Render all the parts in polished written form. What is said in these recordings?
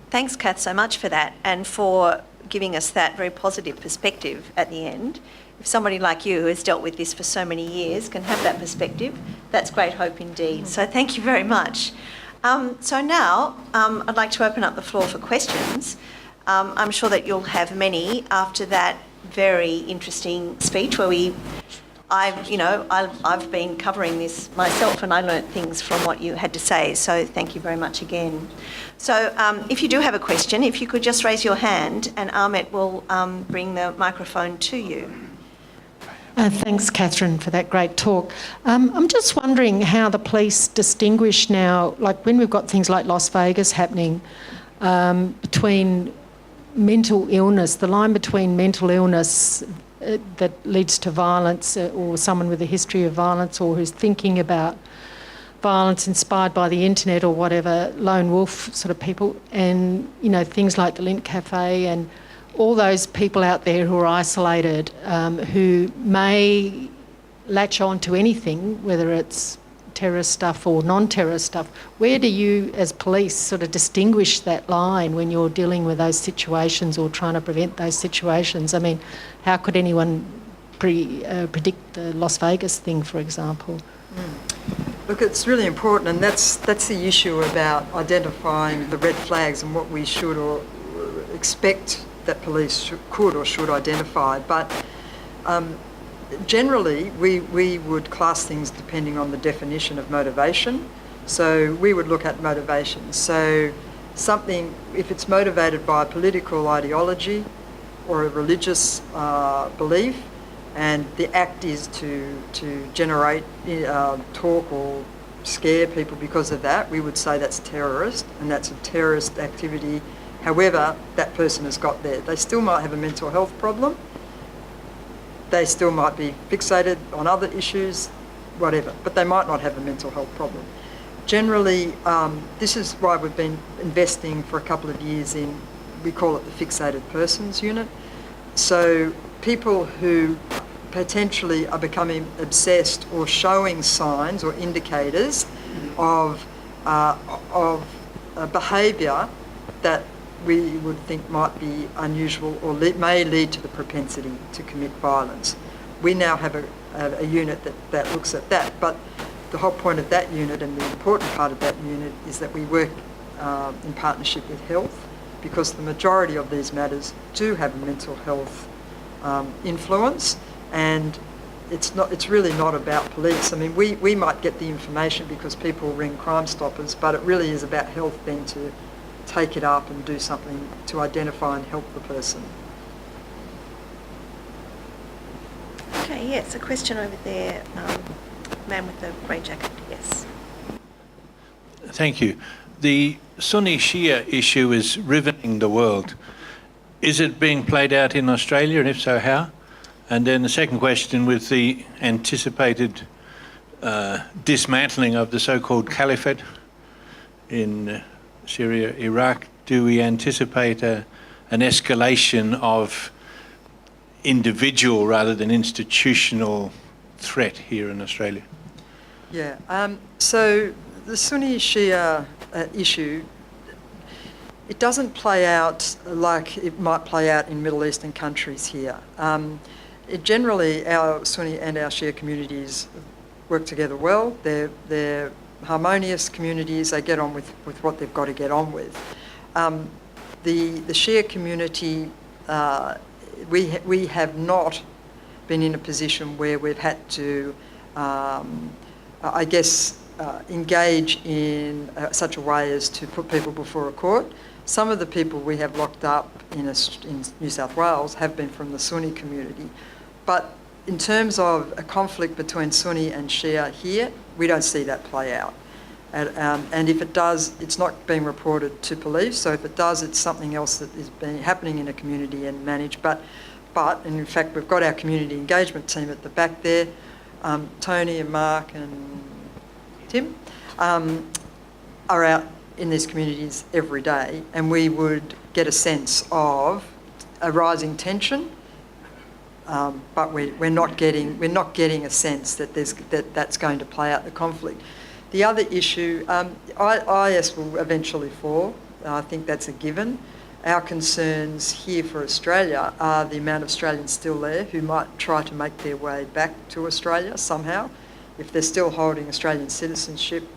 Thanks, Kath, so much for that and for giving us that very positive perspective at the end. If somebody like you who has dealt with this for so many years can have that perspective, that's great hope indeed. So thank you very much. So now I'd like to open up the floor for questions. I'm sure that you'll have many after that very interesting speech where I've been covering this myself and I learnt things from what you had to say, so thank you very much again. So if you do have a question, if you could just raise your hand and Ahmet will bring the microphone to you. Thanks, Catherine, for that great talk. I'm just wondering how the police distinguish now, like when we've got things like Las Vegas happening, between mental illness, the line between mental illness that leads to violence or someone with a history of violence or who's thinking about violence inspired by the internet or whatever, lone wolf sort of people, and, you know, things like the Lint Cafe and all those people out there who are isolated, who may latch on to anything, whether it's terrorist stuff or non-terrorist stuff. Where do you, as police, sort of distinguish that line when you're dealing with those situations or trying to prevent those situations? I mean, how could anyone predict the Las Vegas thing, for example? Look, it's really important, and that's the issue about identifying the red flags and what we should or expect that police could or should identify. But generally, we would class things depending on the definition of motivation. So we would look at motivation. So something, if it's motivated by a political ideology or a religious belief, and the act is to generate talk or scare people because of that, we would say that's terrorist, and that's a terrorist activity. However, that person has got there. They still might have a mental health problem. They still might be fixated on other issues, whatever, but they might not have a mental health problem. Generally, this is why we've been investing for a couple of years in, we call it the Fixated Persons Unit. So people who potentially are becoming obsessed or showing signs or indicators of behaviour that we would think might be unusual or may lead to the propensity to commit violence. We now have a unit that looks at that, but the whole point of that unit and the important part of that unit is that we work in partnership with health, because the majority of these matters do have a mental health influence, and it's really not about police. I mean, we might get the information because people ring Crime Stoppers, but it really is about health then to take it up and do something to identify and help the person. Okay, yes, a question over there. Man with the grey jacket, yes. Thank you. The Sunni-Shia issue is riveting the world. Is it being played out in Australia, and if so, how? And then the second question, with the anticipated dismantling of the so-called caliphate in Syria, Iraq, do we anticipate an escalation of individual rather than institutional threat here in Australia? Yeah, so the Sunni-Shia issue, it doesn't play out like it might play out in Middle Eastern countries here. Generally, our Sunni and our Shia communities work together well. They're harmonious communities. They get on with what they've got to get on with. The Shia community, we have not been in a position where we've had to, engage in such a way as to put people before a court. Some of the people we have locked up in New South Wales have been from the Sunni community. But in terms of a conflict between Sunni and Shia here, we don't see that play out. And if it does, it's not being reported to police. So if it does, it's something else that is happening in a community and managed. But in fact, we've got our community engagement team at the back there. Tony and Mark and Tim are out in these communities every day, and we would get a sense of a rising tension. But we're not getting a sense that that's going to play out the conflict. The other issue, IS will eventually fall. I think that's a given. Our concerns here for Australia are the amount of Australians still there who might try to make their way back to Australia somehow. If they're still holding Australian citizenship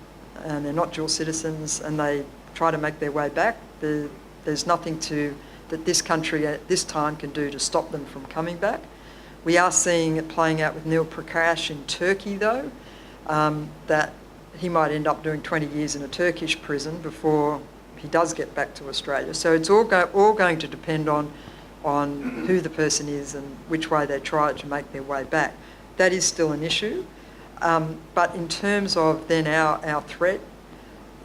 and they're not dual citizens and they try to make their way back, there's nothing that this country at this time can do to stop them from coming back. We are seeing it playing out with Neil Prakash in Turkey, though, that he might end up doing 20 years in a Turkish prison before he does get back to Australia. So it's all going to depend on who the person is and which way they try to make their way back. That is still an issue. But in terms of then our threat,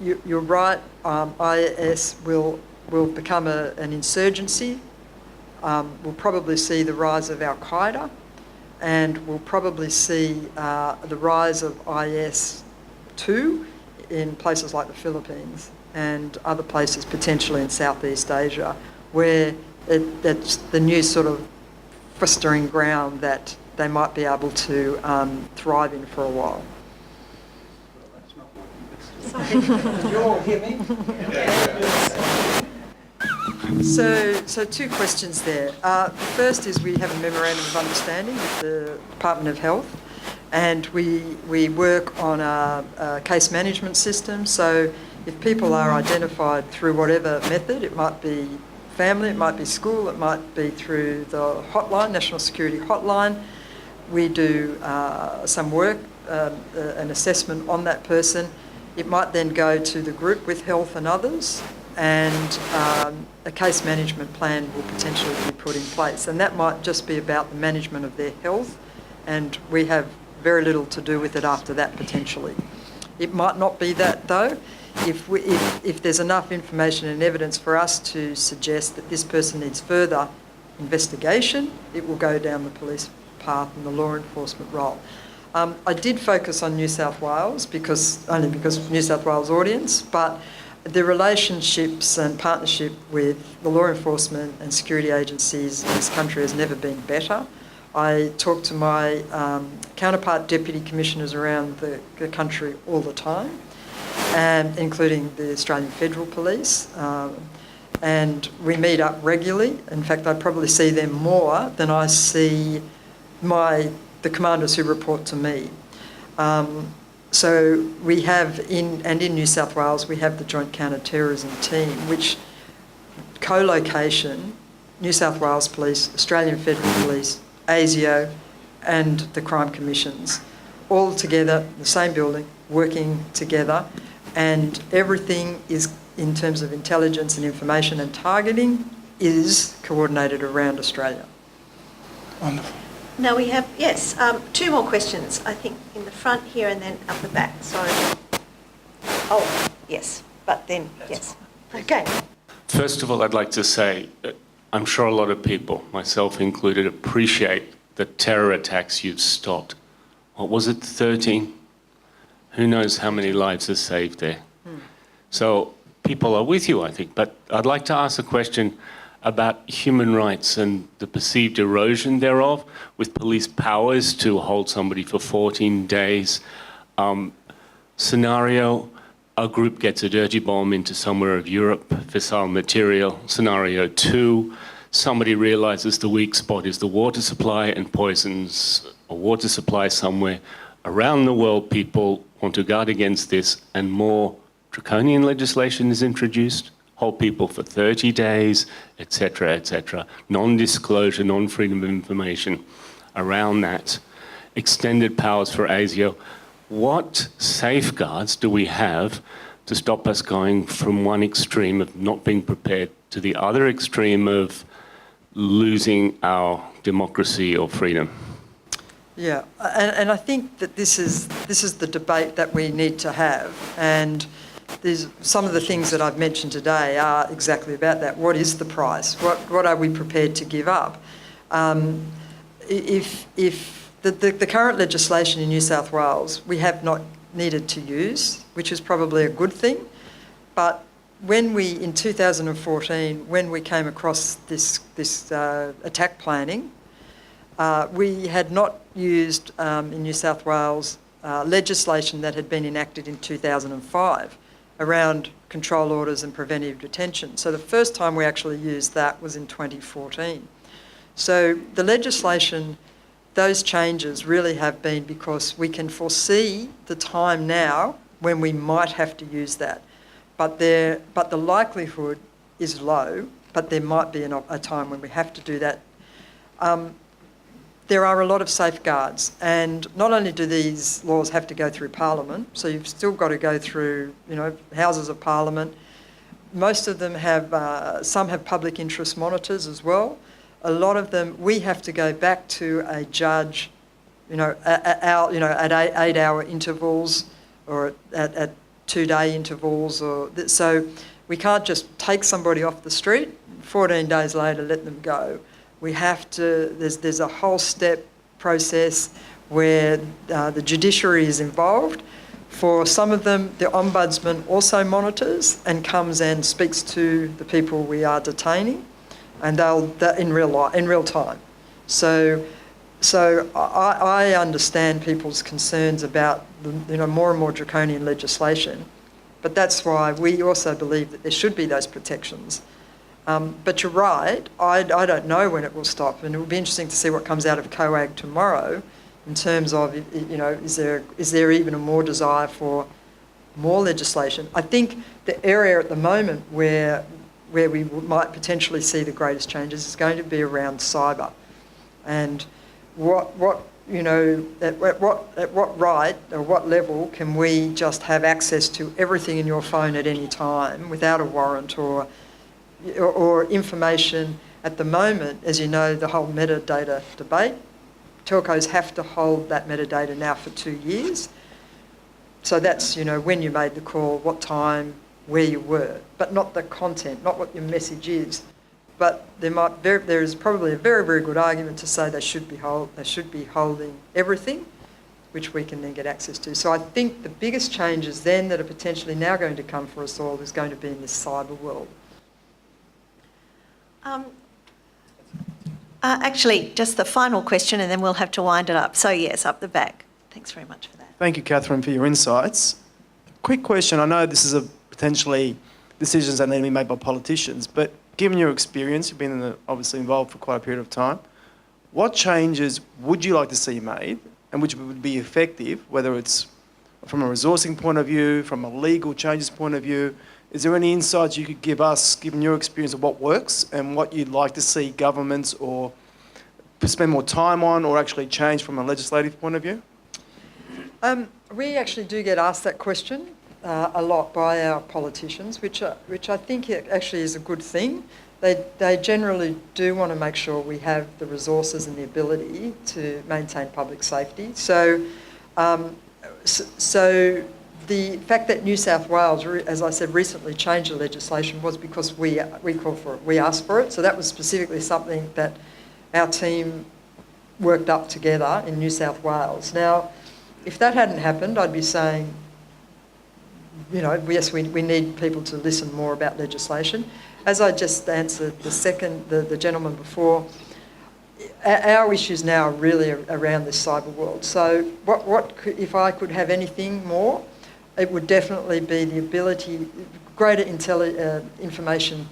you're right, IS will become an insurgency. We'll probably see the rise of Al-Qaeda, and we'll probably see the rise of IS too in places like the Philippines and other places potentially in Southeast Asia, where that's the new sort of festering ground that they might be able to thrive in for a while. You all hear me? So two questions there. The first is we have a memorandum of understanding with the Department of Health, and we work on a case management system. So if people are identified through whatever method, it might be family, it might be school, it might be through the hotline, National Security Hotline, we do some work, an assessment on that person. It might then go to the group with health and others, and a case management plan will potentially be put in place. And that might just be about the management of their health, and we have very little to do with it after that potentially. It might not be that though. If there's enough information and evidence for us to suggest that this person needs further investigation, it will go down the police path and the law enforcement role. I did focus on New South Wales only because of New South Wales audience, but the relationships and partnership with the law enforcement and security agencies in this country has never been better. I talk to my counterpart deputy commissioners around the country all the time, including the Australian Federal Police, and we meet up regularly. In fact, I probably see them more than I see the commanders who report to me. So we have in New South Wales, we have the Joint Counter-Terrorism Team, which co-location, New South Wales Police, Australian Federal Police, ASIO and the crime commissions, all together, the same building, working together, and everything is, in terms of intelligence and information and targeting, is coordinated around Australia. Wonderful. Now we have, yes, two more questions, I think, in the front here and then up the back. Sorry. Oh, yes, but then, yes. Okay. First of all, I'd like to say, I'm sure a lot of people, myself included, appreciate the terror attacks you've stopped. What was it, 13? Who knows how many lives are saved there? So people are with you, I think. But I'd like to ask a question about human rights and the perceived erosion thereof, with police powers to hold somebody for 14 days. Scenario, a group gets a dirty bomb into somewhere of Europe, fissile material. Scenario 2, somebody realizes the weak spot is the water supply and poisons a water supply somewhere. Around the world, people want to guard against this, and more draconian legislation is introduced. Hold people for 30 days, etc., etc. Non-disclosure, non-freedom of information around that. Extended powers for ASIO. What safeguards do we have to stop us going from one extreme of not being prepared to the other extreme of losing our democracy or freedom? Yeah, and I think that this is the debate that we need to have, and some of the things that I've mentioned today are exactly about that. What is the price? What are we prepared to give up? If the current legislation in New South Wales we have not needed to use, which is probably a good thing, but when we, in 2014, when we came across this attack planning, we had not used in New South Wales legislation that had been enacted in 2005. around control orders and preventive detention. So the first time we actually used that was in 2014. So the legislation, those changes really have been because we can foresee the time now when we might have to use that. But the likelihood is low, but there might be a time when we have to do that. There are a lot of safeguards, and not only do these laws have to go through Parliament, so you've still got to go through, Houses of Parliament. Most of them have, some have public interest monitors as well. A lot of them, we have to go back to a judge, at 8-hour intervals or at 2-day intervals, so we can't just take somebody off the street, 14 days later let them go. We have to, there's a whole step process where the judiciary is involved. For some of them, the Ombudsman also monitors and comes and speaks to the people we are detaining, and they'll in real time. So I understand people's concerns about more and more draconian legislation, but that's why we also believe that there should be those protections. But you're right, I don't know when it will stop, and it will be interesting to see what comes out of COAG tomorrow in terms of, is there even a more desire for more legislation. I think the area at the moment where we might potentially see the greatest changes is going to be around cyber, and at what right or what level can we just have access to everything in your phone at any time without a warrant or information. At the moment, as you know, the whole metadata debate, telcos have to hold that metadata now for 2 years. So that's, when you made the call, what time, where you were, but not the content, not what your message is. But there is probably a very, very good argument to say they should be holding everything, which we can then get access to. So I think the biggest changes then that are potentially now going to come for us all is going to be in this cyber world. Actually, just the final question and then we'll have to wind it up. So yes, up the back. Thanks very much for that. Thank you, Catherine, for your insights. Quick question. I know this is potentially decisions that need to be made by politicians, but given your experience, you've been obviously involved for quite a period of time, what changes would you like to see made and which would be effective, whether it's from a resourcing point of view, from a legal changes point of view? Is there any insights you could give us, given your experience of what works and what you'd like to see governments or spend more time on or actually change from a legislative point of view? We actually do get asked that question a lot by our politicians, which I think actually is a good thing. They generally do want to make sure we have the resources and the ability to maintain public safety. So the fact that New South Wales, as I said, recently changed the legislation was because we called for it, we asked for it. So that was specifically something that our team worked up together in New South Wales. Now, if that hadn't happened, I'd be saying, yes, we need people to listen more about legislation. As I just answered the gentleman before, our issues now are really around this cyber world. So if I could have anything more, it would definitely be the ability, greater information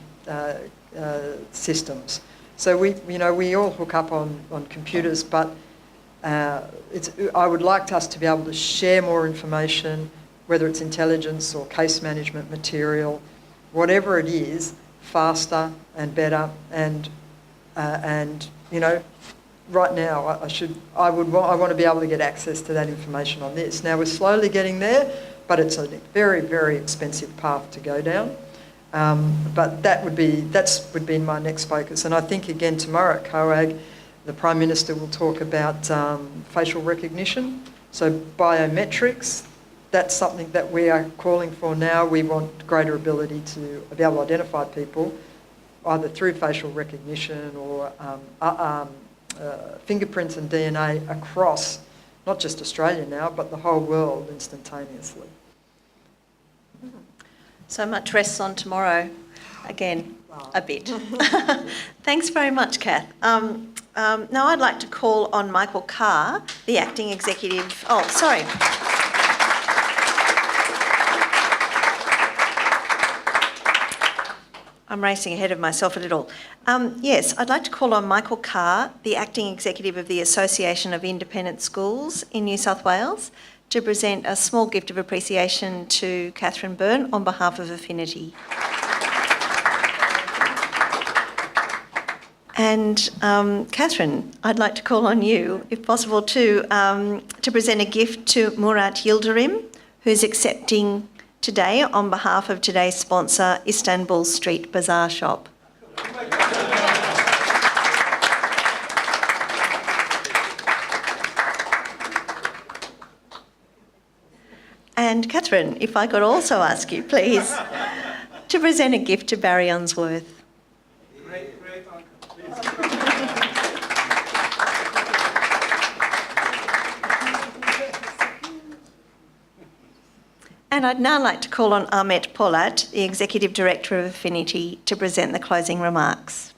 systems. So we all hook up on computers, but I would like us to be able to share more information, whether it's intelligence or case management material, whatever it is, faster and better. And right now I want to be able to get access to that information on this. Now we're slowly getting there, but it's a very, very expensive path to go down. But that would be my next focus. And I think again tomorrow at COAG, the Prime Minister will talk about facial recognition. So biometrics, that's something that we are calling for now. We want greater ability to be able to identify people either through facial recognition or fingerprints and DNA across not just Australia now, but the whole world instantaneously. So much rests on tomorrow. Again, a bit. Thanks very much, Kath. Now I'd like to call on Michael Carr, the Acting Executive... Oh, sorry. I'm racing ahead of myself a little. Yes, I'd like to call on Michael Carr, the Acting Executive of the Association of Independent Schools in New South Wales, to present a small gift of appreciation to Catherine Byrne on behalf of Affinity. And Catherine, I'd like to call on you, if possible, to present a gift to Murat Yildirim, who's accepting today on behalf of today's sponsor, Istanbul Street Bazaar Shop. And Catherine, if I could also ask you, please, to present a gift to Barry Unsworth. And I'd now like to call on Ahmet Polat, the Executive Director of Affinity, to present the closing remarks.